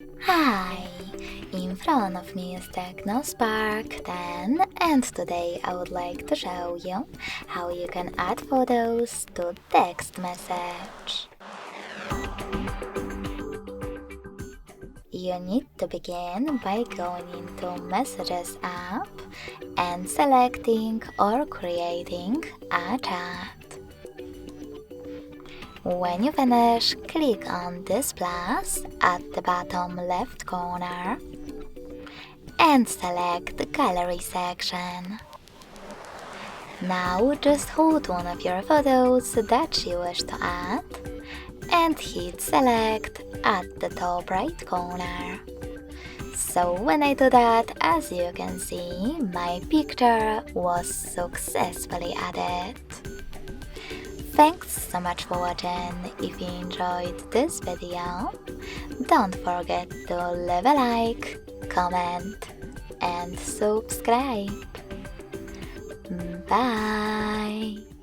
Hi! In front of me is TECNO SPARK 10, and today I would like to show you how you can add photos to text message. You need to begin by going into Messages app and selecting or creating a chat. When you finish, click on this plus at the bottom left corner and select the Gallery section. Now just hold one of your photos that you wish to add and hit select at the top right corner. So when I do that, as you can see, my picture was successfully added. Thanks so much for watching. If you enjoyed this video, don't forget to leave a like, comment and subscribe. Bye!